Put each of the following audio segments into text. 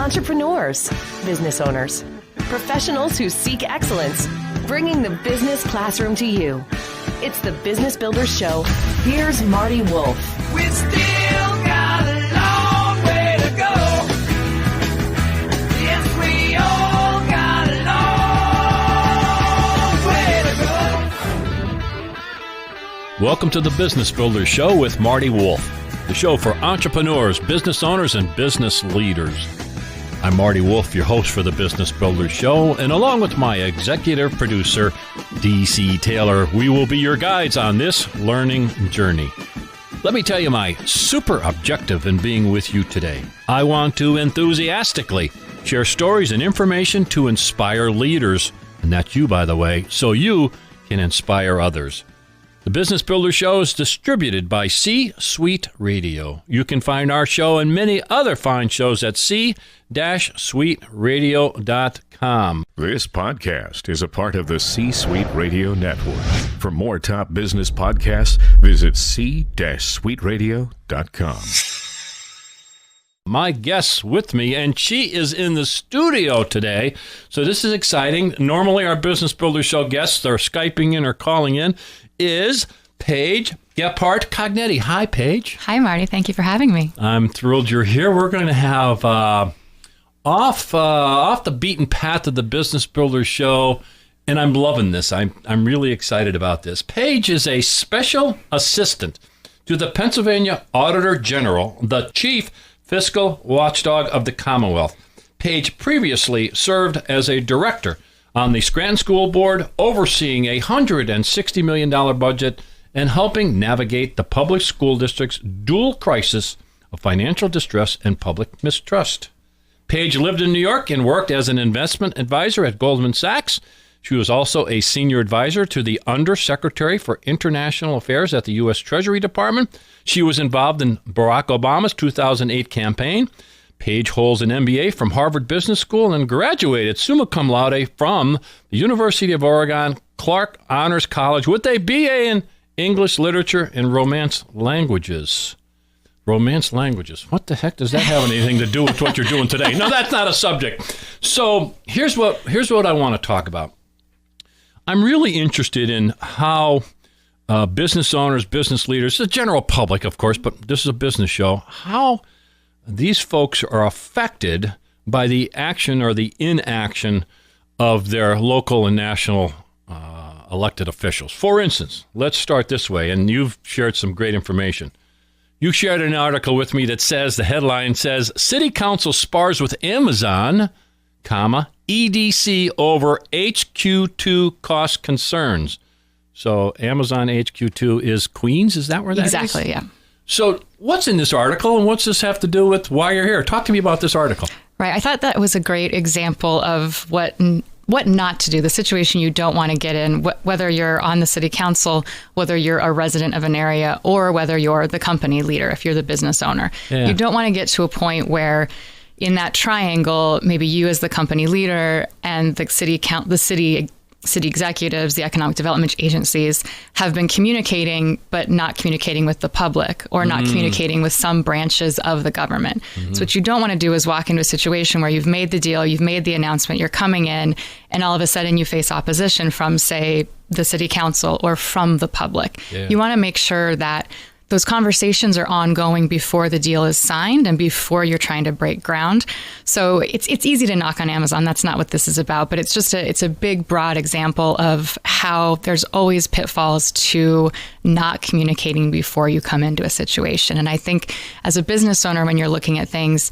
entrepreneurs, business owners, professionals who seek excellence, bringing the business classroom to you. It's the Business Builders Show. Here's Marty Wolf. We still got a long way to go. Yes, we all got a long way to go. Welcome to the Business Builders Show with Marty Wolf, the show for entrepreneurs, business owners, and business leaders. I'm Marty Wolf, your host for the Business Builders Show, and along with my executive producer, DC Taylor, we will be your guides on this learning journey. Let me tell you my super objective in being with you today. I want to enthusiastically share stories and information to inspire leaders, and that's you, by the way, so you can inspire others. The Business Builder Show is distributed by C-Suite Radio. You can find our show and many other fine shows at c-suiteradio.com. This podcast is a part of the C-Suite Radio Network. For more top business podcasts, visit c-suiteradio.com. My guest's with me, and she is in the studio today, so this is exciting. Normally, our Business Builder Show guests are Skyping in or calling in. Is Paige Gebhardt Cognetti. Hi, Paige. Hi, Marty. Thank you for having me. I'm thrilled you're here. We're going to have off the beaten path of the Business Builders Show, and I'm loving this. I'm really excited about this. Paige is a special assistant to the Pennsylvania Auditor General, the chief fiscal watchdog of the Commonwealth. Paige previously served as a director on the Scranton School Board, overseeing a $160 million budget and helping navigate the public school district's dual crisis of financial distress and public mistrust. Paige lived in New York and worked as an investment advisor at Goldman Sachs. She was also a senior advisor to the Undersecretary for International Affairs at the U.S. Treasury Department. She was involved in Barack Obama's 2008 campaign. Paige holds an MBA from Harvard Business School and graduated summa cum laude from the University of Oregon Clark Honors College with a BA in English Literature and Romance Languages. Romance languages. What the heck does that have anything to do with what you're doing today? No, that's not a subject. So here's what I want to talk about. I'm really interested in how business owners, business leaders, the general public, of course, but this is a business show, how these folks are affected by the action or the inaction of their local and national elected officials. For instance, let's start this way, and you've shared some great information. You shared an article with me that says, the headline says, City Council spars with Amazon, EDC over HQ2 cost concerns. So Amazon HQ2 is Queens, is that where that is? Exactly, yeah. So what's in this article, and what's this have to do with why you're here? Talk to me about this article. Right. I thought that was a great example of what not to do, the situation you don't want to get in, whether you're on the city council, whether you're a resident of an area, or whether you're the company leader, if you're the business owner. Yeah. You don't want to get to a point where in that triangle, maybe you as the company leader and the city executives, the economic development agencies have been communicating, but not communicating with the public or not communicating with some branches of the government. So what you don't want to do is walk into a situation where you've made the deal, you've made the announcement, you're coming in, and all of a sudden you face opposition from, say, the city council or from the public. Yeah. You want to make sure that those conversations are ongoing before the deal is signed and before you're trying to break ground. So it's easy to knock on Amazon. That's not what this is about, but it's a big, broad example of how there's always pitfalls to not communicating before you come into a situation. And I think as a business owner, when you're looking at things,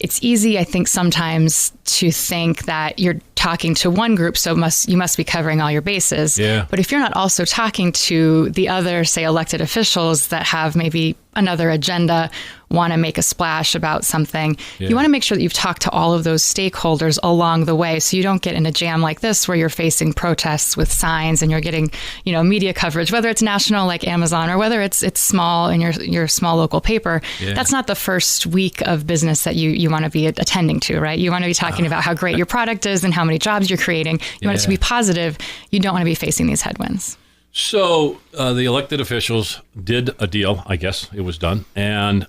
it's easy, I think, sometimes to think that you're talking to one group, so you must be covering all your bases. Yeah. But if you're not also talking to the other, say, elected officials that have maybe another agenda, want to make a splash about something, you want to make sure that you've talked to all of those stakeholders along the way, so you don't get in a jam like this where you're facing protests with signs and you're getting, media coverage, whether it's national like Amazon or whether it's small in your small local paper. Yeah. That's not the first week of business that you want to be attending to, right? You want to be talking about how great your product is and how many jobs you're creating. You want it to be positive. You don't want to be facing these headwinds. So the elected officials did a deal. I guess it was done, and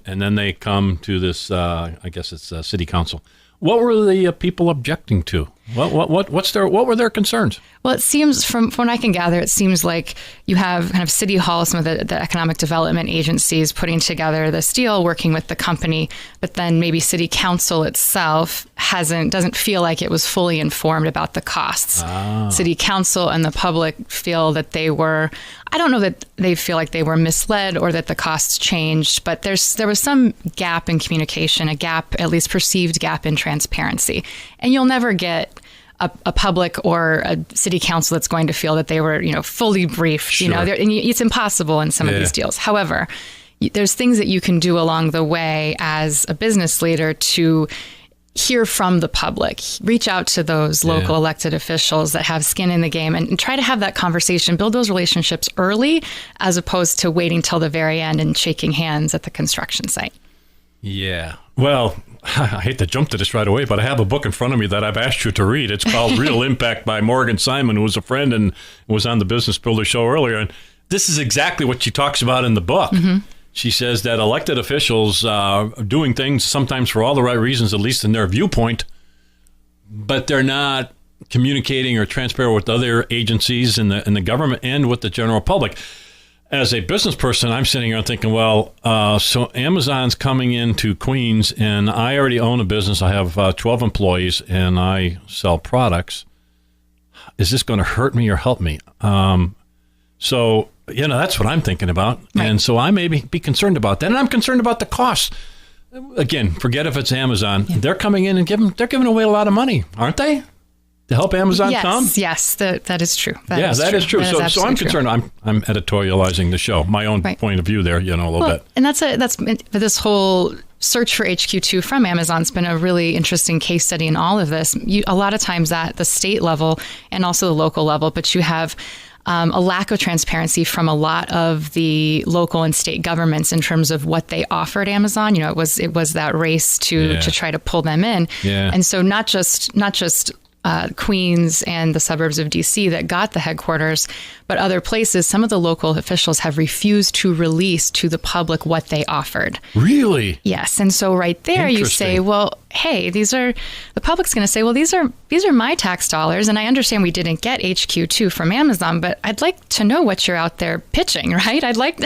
then they come to this. I guess it's city council. What were the people objecting to? What were their concerns? Well, it seems from what I can gather, it seems like you have kind of City Hall, some of the economic development agencies putting together this deal, working with the company, but then maybe City Council itself doesn't feel like it was fully informed about the costs. City Council and the public feel that I don't know that they feel like they were misled or that the costs changed, but there was some gap in communication, a gap, at least perceived gap in transparency. And you'll never get a public or a city council that's going to feel that they were, fully briefed. Sure. And it's impossible in some of these deals. However, there's things that you can do along the way as a business leader to hear from the public, reach out to those local elected officials that have skin in the game and try to have that conversation, build those relationships early as opposed to waiting till the very end and shaking hands at the construction site. Yeah. Well, I hate to jump to this right away, but I have a book in front of me that I've asked you to read. It's called Real Impact by Morgan Simon, who was a friend and was on the Business Builder show earlier. And this is exactly what she talks about in the book. Mm-hmm. She says that elected officials are doing things sometimes for all the right reasons, at least in their viewpoint, but they're not communicating or transparent with other agencies in the government and with the general public. As a business person, I'm sitting here thinking, well, so Amazon's coming into Queens, and I already own a business. I have 12 employees, and I sell products. Is this going to hurt me or help me? So, that's what I'm thinking about. Right. And so I may be concerned about that. And I'm concerned about the cost. Again, forget if it's Amazon. Yeah. They're coming in and they're giving away a lot of money, aren't they? To help Amazon come? Yes, that is true. That is true. So I'm concerned. I'm editorializing the show. My own point of view there, a little bit. And that's this whole search for HQ2 from Amazon's been a really interesting case study in all of this. A lot of times at the state level and also the local level, but you have a lack of transparency from a lot of the local and state governments in terms of what they offered Amazon. It was that race to try to pull them in. Yeah. And so not just Queens and the suburbs of DC that got the headquarters, but other places, some of the local officials have refused to release to the public what they offered. Really? Yes. And so right there you say, well, hey, the public's going to say, well, these are my tax dollars. And I understand we didn't get HQ2 from Amazon, but I'd like to know what you're out there pitching, right? I'd like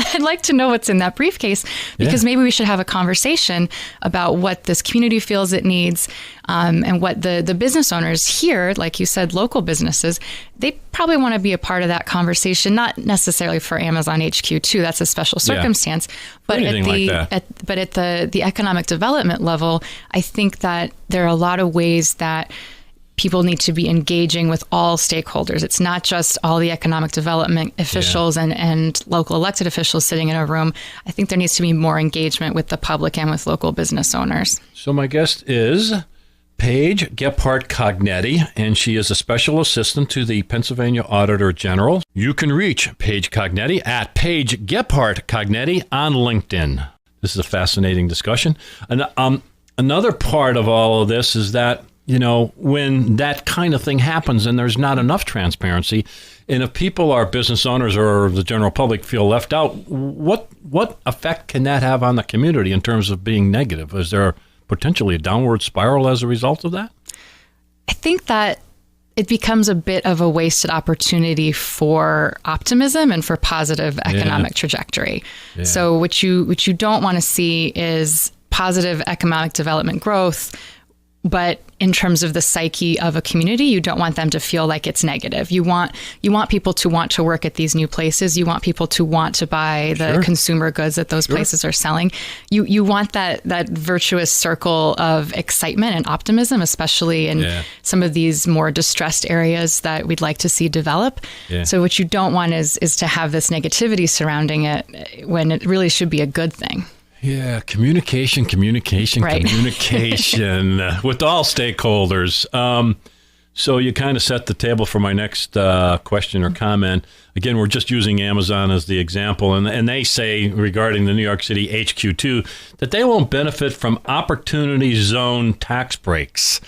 to know what's in that briefcase, because maybe we should have a conversation about what this community feels it needs, and what the business owners here, like you said, local businesses, they probably want to be a part of that conversation, not necessarily for Amazon HQ2. That's a special circumstance. But at the economic development level, I think that there are a lot of ways that people need to be engaging with all stakeholders. It's not just all the economic development officials and local elected officials sitting in a room. I think there needs to be more engagement with the public and with local business owners. So my guest is Paige Gebhardt Cognetti, and she is a special assistant to the Pennsylvania Auditor General. You can reach Paige Cognetti at Paige Gebhardt Cognetti on LinkedIn. This is a fascinating discussion. And another part of all of this is that, when that kind of thing happens and there's not enough transparency, and if people are business owners or the general public feel left out, what effect can that have on the community in terms of being negative? Is there potentially a downward spiral as a result of that? I think that it becomes a bit of a wasted opportunity for optimism and for positive economic trajectory. Yeah. So what you don't want to see is positive economic development growth, but in terms of the psyche of a community, you don't want them to feel like it's negative. You want people to want to work at these new places. You want people to want to buy the consumer goods that those places are selling. You want that virtuous circle of excitement and optimism, especially in some of these more distressed areas that we'd like to see develop. Yeah. So what you don't want is to have this negativity surrounding it when it really should be a good thing. Yeah, communication with all stakeholders. So you kind of set the table for my next question or comment. Again, we're just using Amazon as the example, and they say regarding the New York City HQ2 that they won't benefit from opportunity zone tax breaks.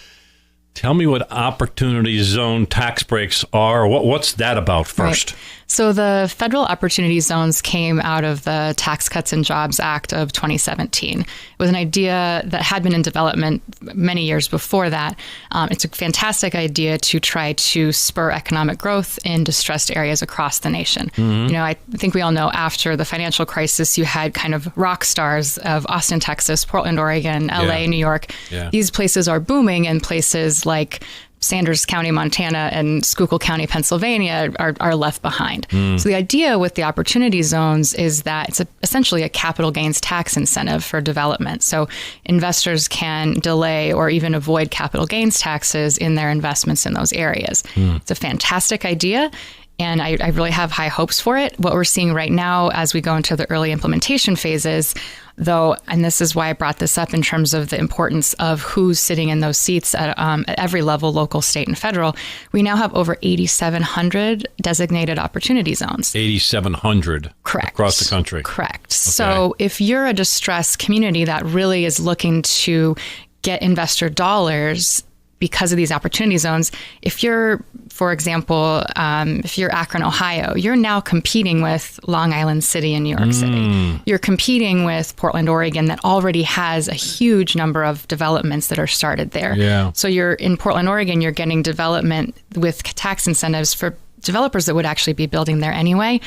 Tell me what opportunity zone tax breaks are. What's that about first? Right. So the federal opportunity zones came out of the Tax Cuts and Jobs Act of 2017. It was an idea that had been in development many years before that. It's a fantastic idea to try to spur economic growth in distressed areas across the nation. You know, I think we all know after the financial crisis, you had kind of rock stars of Austin, Texas, Portland, Oregon, LA, New York. These places are booming, and places like Sanders County, Montana, and Schuylkill County, Pennsylvania are left behind. So the idea with the opportunity zones is that it's essentially a capital gains tax incentive for development. So investors can delay or even avoid capital gains taxes in their investments in those areas. It's a fantastic idea. And I really have high hopes for it. What we're seeing right now as we go into the early implementation phases, though, and this is why I brought this up in terms of the importance of who's sitting in those seats at every level, local, state, and federal, we now have over 8,700 designated opportunity zones. 8,700 Correct. Across the country. Correct. Okay. So if you're a distressed community that really is looking to get investor dollars because of these opportunity zones, if you're, for example, if you're Akron, Ohio, you're now competing with Long Island City in New York City. You're competing with Portland, Oregon, that already has a huge number of developments that are started there. So you're in Portland, Oregon, you're getting development with tax incentives for developers that would actually be building there anyway.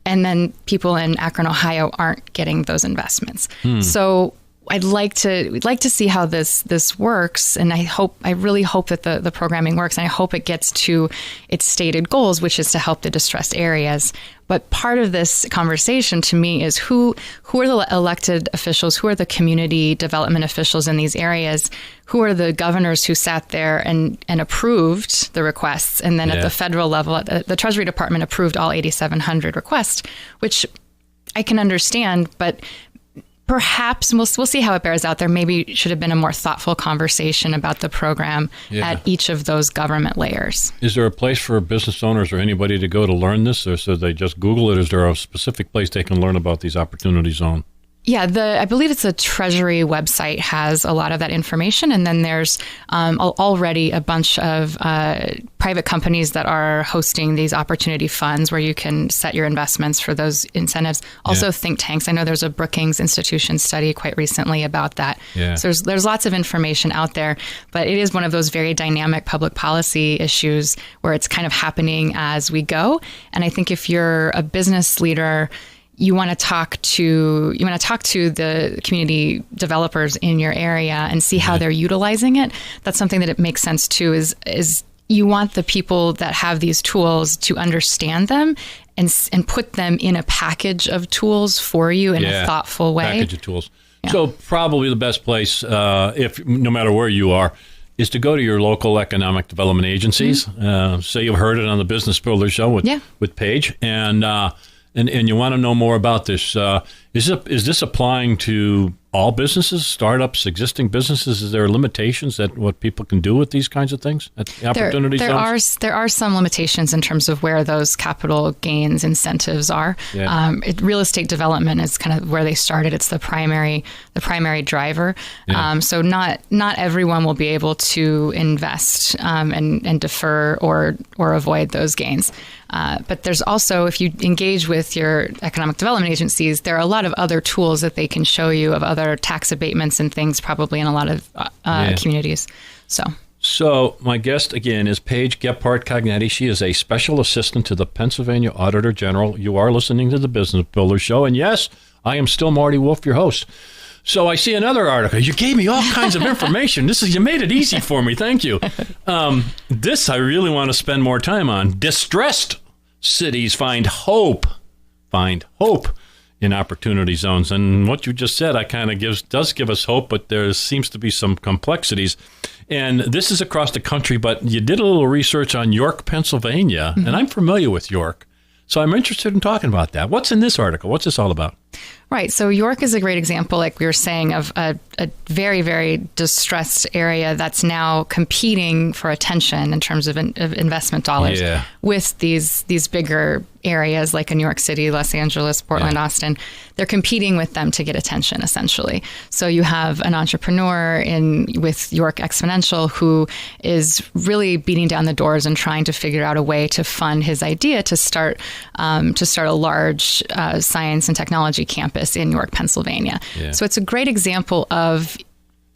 And then people in Akron, Ohio aren't getting those investments. So we'd like to see how this works, and I really hope that the programming works, and I hope it gets to its stated goals, which is to help the distressed areas. But part of this conversation to me is who are the elected officials, who are the community development officials in these areas, who are the governors who sat there and approved the requests, and then at the federal level, the Treasury Department approved all 8,700 requests, which I can understand, but perhaps, and we'll see how it bears out, there maybe should have been a more thoughtful conversation about the program at each of those government layers. Is there a place for business owners or anybody to go to learn this, or so they just Google it? Is there a specific place they can learn about these opportunity zones? Yeah, I believe it's the Treasury website has a lot of that information. And then there's already a bunch of private companies that are hosting these opportunity funds where you can set your investments for those incentives. Also think tanks. I know there's a Brookings Institution study quite recently about that. So there's lots of information out there, but it is one of those very dynamic public policy issues where it's kind of happening as we go. And I think if you're a business leader, you want to talk to the community developers in your area and see how they're utilizing it. That's something that it makes sense too, is you want the people that have these tools to understand them and put them in a package of tools for you in a thoughtful way. Package of tools. So probably the best place, if no matter where you are, is to go to your local economic development agencies. Say you've heard it on the Business Builder Show with Paige, and you want to know more about this. Is this applying to all businesses, startups, existing businesses? Is there limitations that what people can do with these kinds of things at opportunity zones? There are some limitations in terms of where those capital gains incentives are. Real estate development is kind of where they started. It's the primary driver. So not everyone will be able to invest and defer or avoid those gains. But there's also, if you engage with your economic development agencies, there are a lot of other tools that they can show you of other tax abatements and things probably in a lot of communities. So my guest again is Paige Gebhardt Cognetti. She is a special assistant to the Pennsylvania Auditor General. You are listening to the Business Builder Show. And yes, I am still Marty Wolf, your host. So I see another article. You gave me all kinds of information. You made it easy for me. Thank you. This I really want to spend more time on. Distressed cities find hope in opportunity zones. And what you just said, does give us hope, but there seems to be some complexities. And this is across the country, but you did a little research on York, Pennsylvania, and I'm familiar with York. So I'm interested in talking about that. What's in this article? What's this all about? Right. So York is a great example, like we were saying, of a very, very distressed area that's now competing for attention in terms of investment dollars with these bigger areas like in New York City, Los Angeles, Portland, Austin. They're competing with them to get attention, essentially. So you have an entrepreneur with York Exponential who is really beating down the doors and trying to figure out a way to fund his idea to start a large science and technology campus in York, Pennsylvania. Yeah. So it's a great example of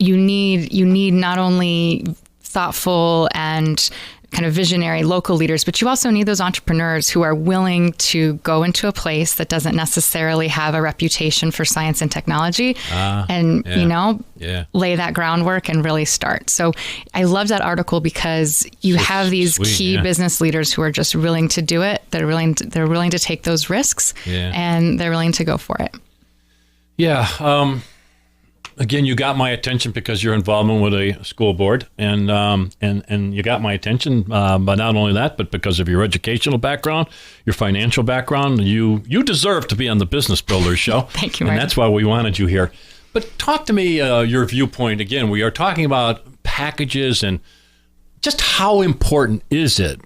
you need not only thoughtful and kind of visionary local leaders, but you also need those entrepreneurs who are willing to go into a place that doesn't necessarily have a reputation for science and technology lay that groundwork and really start. So I love that article because you have these key business leaders who are just willing to do it. They're willing to take those risks and they're willing to go for it. Yeah. Again, you got my attention because your involvement with a school board, and you got my attention, but not only that, but because of your educational background, your financial background. You deserve to be on the Business Builders Show. Thank you, and Marty. That's why we wanted you here. But talk to me your viewpoint. Again, we are talking about packages and just how important is it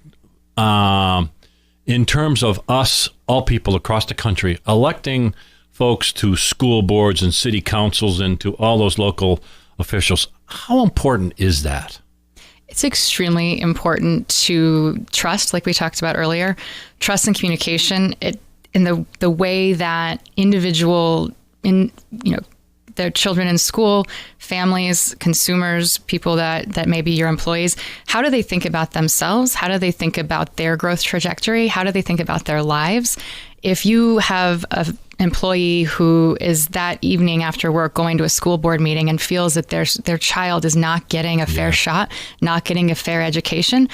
in terms of us, all people across the country, electing folks to school boards and city councils and to all those local officials. How important is that? It's extremely important to trust, like we talked about earlier, trust and communication. In the way that their children in school, families, consumers, people that may be your employees, how do they think about themselves? How do they think about their growth trajectory? How do they think about their lives? If you have an employee who is that evening after work going to a school board meeting and feels that their child is not getting a fair shot, not getting a fair education,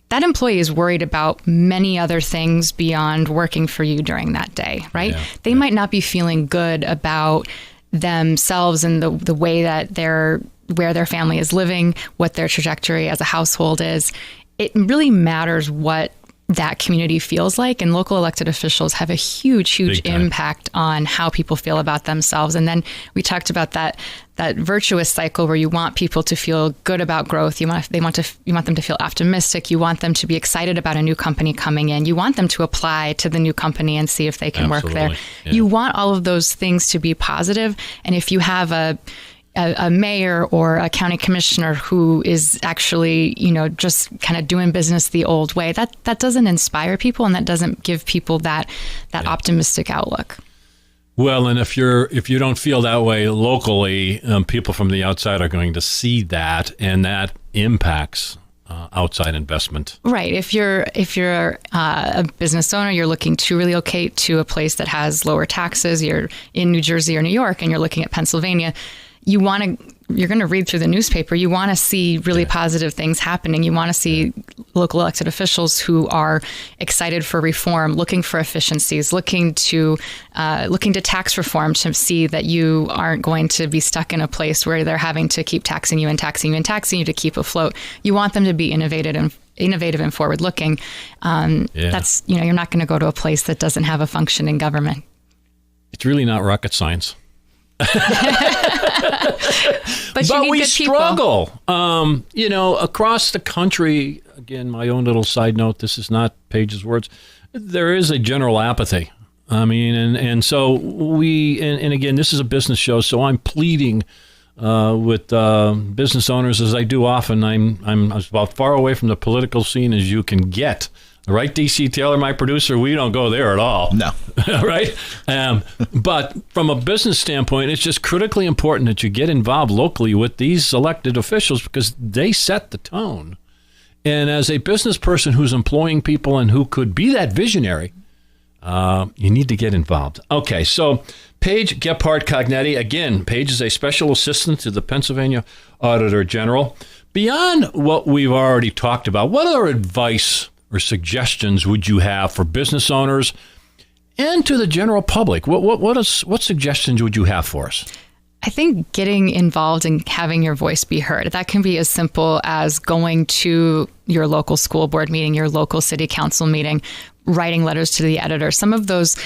that employee is worried about many other things beyond working for you during that day, right? They might not be feeling good about themselves and the way that where their family is living, what their trajectory as a household is. It really matters what that community feels like, and local elected officials have a huge impact on how people feel about themselves. And then we talked about that virtuous cycle where you want people to feel good about growth. You want them to feel optimistic. You want them to be excited about a new company coming in. You want them to apply to the new company and see if they can work there. Yeah. You want all of those things to be positive. And if you have a mayor or a county commissioner who is actually, just kind of doing business the old way, that doesn't inspire people, and that doesn't give people that optimistic outlook. Well, and if you don't feel that way locally, people from the outside are going to see that, and that impacts outside investment. Right. If you're a business owner, you're looking to relocate to a place that has lower taxes. You're in New Jersey or New York, and you're looking at Pennsylvania. You're going to read through the newspaper. You want to see really positive things happening. You want to see local elected officials who are excited for reform, looking for efficiencies, looking to tax reform to see that you aren't going to be stuck in a place where they're having to keep taxing you and taxing you and taxing you to keep afloat. You want them to be innovative and forward looking. That's, you're not going to go to a place that doesn't have a functioning government. It's really not rocket science. But we struggle, across the country. Again, my own little side note, this is not Paige's words. There is a general apathy. I mean, and so and again, this is a business show, so I'm pleading with business owners, as I do often. I'm about far away from the political scene as you can get. Right, DC Taylor, my producer, we don't go there at all. No. Right? But from a business standpoint, it's just critically important that you get involved locally with these elected officials because they set the tone. And as a business person who's employing people and who could be that visionary, you need to get involved. Okay, so Paige Gebhardt Cognetti. Again, Paige is a special assistant to the Pennsylvania Auditor General. Beyond what we've already talked about, what other advice or suggestions would you have for business owners and to the general public? What suggestions would you have for us? I think getting involved and having your voice be heard. That can be as simple as going to your local school board meeting, your local city council meeting, writing letters to the editor, some of those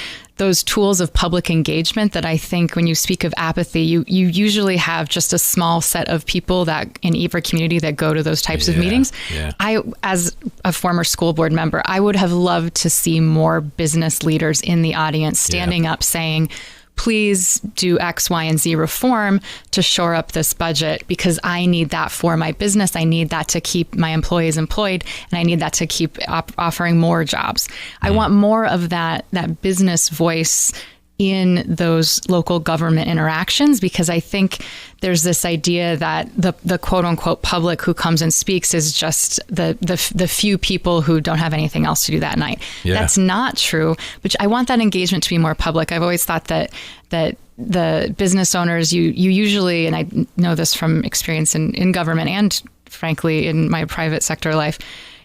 tools of public engagement that I think when you speak of apathy, you usually have just a small set of people that in every community that go to those types of meetings. Yeah. I, as a former school board member, I would have loved to see more business leaders in the audience standing up saying, please do X, Y, and Z reform to shore up this budget because I need that for my business. I need that to keep my employees employed, and I need that to keep offering more jobs. I want more of that business voice in those local government interactions, because I think there's this idea that the quote unquote public who comes and speaks is just the few people who don't have anything else to do that night. Yeah. That's not true, but I want that engagement to be more public. I've always thought that the business owners, you usually, and I know this from experience in government and frankly in my private sector life,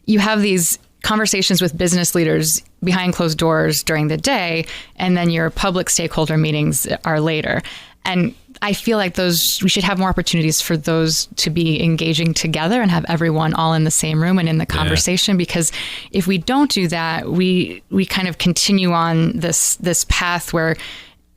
you have these conversations with business leaders behind closed doors during the day, and then your public stakeholder meetings are later. And I feel like we should have more opportunities for those to be engaging together and have everyone all in the same room and in the conversation. Because if we don't do that, we kind of continue on this path where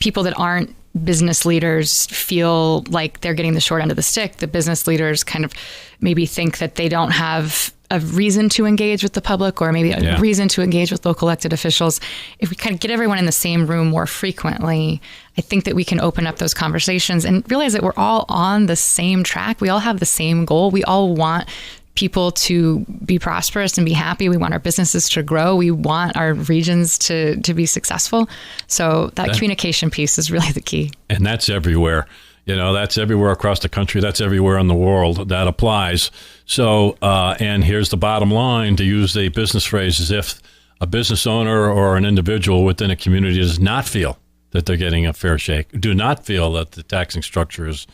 people that aren't business leaders feel like they're getting the short end of the stick. The business leaders kind of maybe think that they don't have a reason to engage with the public, or maybe a reason to engage with local elected officials. If we kind of get everyone in the same room more frequently, I think that we can open up those conversations and realize that we're all on the same track. We all have the same goal. We all want people to be prosperous and be happy. We want our businesses to grow. We want our regions to be successful. So that communication piece is really the key. And that's everywhere. That's everywhere across the country. That's everywhere in the world. That applies. So, and here's the bottom line, to use the business phrase, is if a business owner or an individual within a community does not feel that they're getting a fair shake, do not feel that the taxing structure is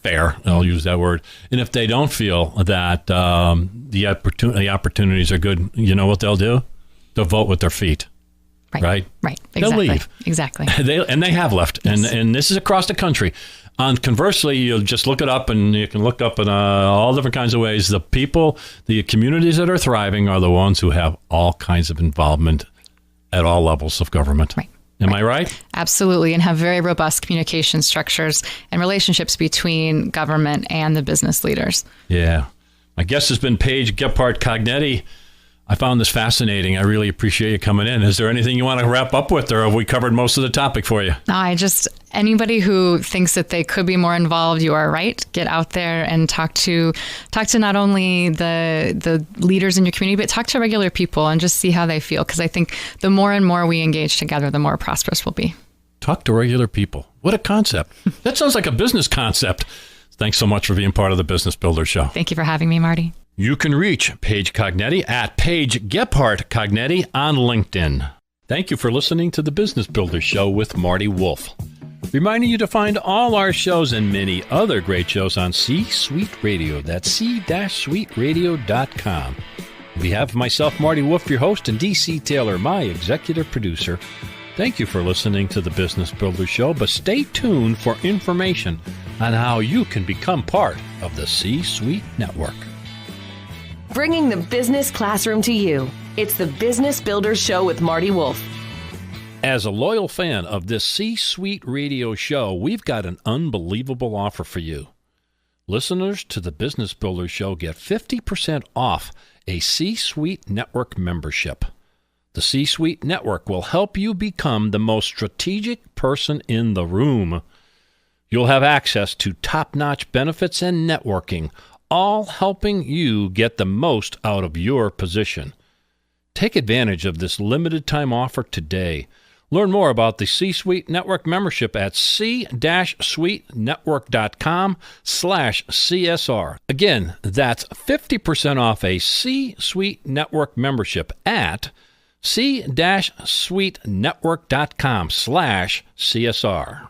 fair, I'll use that word, and if they don't feel that the opportunities are good, you know what they'll do? They'll vote with their feet. Right. Exactly. They'll leave. Exactly. They have left. Yes. And this is across the country. Conversely, you'll just look it up, and you can look up in all different kinds of ways. The communities that are thriving are the ones who have all kinds of involvement at all levels of government. Right. Am I right? Absolutely. And have very robust communication structures and relationships between government and the business leaders. Yeah. My guest has been Paige Gebhardt Cognetti. I found this fascinating. I really appreciate you coming in. Is there anything you want to wrap up with, or have we covered most of the topic for you? No, anybody who thinks that they could be more involved, you are right. Get out there and talk to not only the leaders in your community, but talk to regular people and just see how they feel. Because I think the more and more we engage together, the more prosperous we'll be. Talk to regular people. What a concept. That sounds like a business concept. Thanks so much for being part of the Business Builder Show. Thank you for having me, Marty. You can reach Paige Cognetti at Paige Gebhardt Cognetti on LinkedIn. Thank you for listening to the Business Builder Show with Marty Wolf. Reminding you to find all our shows and many other great shows on C-Suite Radio. That's c-suiteradio.com. On behalf of myself, Marty Wolf, your host, and DC Taylor, my executive producer, thank you for listening to the Business Builder Show, but stay tuned for information on how you can become part of the C-Suite Network. Bringing the business classroom to you. It's the Business Builders Show with Marty Wolf. As a loyal fan of this C-Suite Radio show, we've got an unbelievable offer for you. Listeners to the Business Builders Show get 50% off a C-Suite Network membership. The C-Suite Network will help you become the most strategic person in the room. You'll have access to top-notch benefits and networking, all helping you get the most out of your position. Take advantage of this limited time offer today. Learn more about the C-Suite Network membership at c-suitenetwork.com/CSR. Again, that's 50% off a C-Suite Network membership at c-suitenetwork.com/CSR.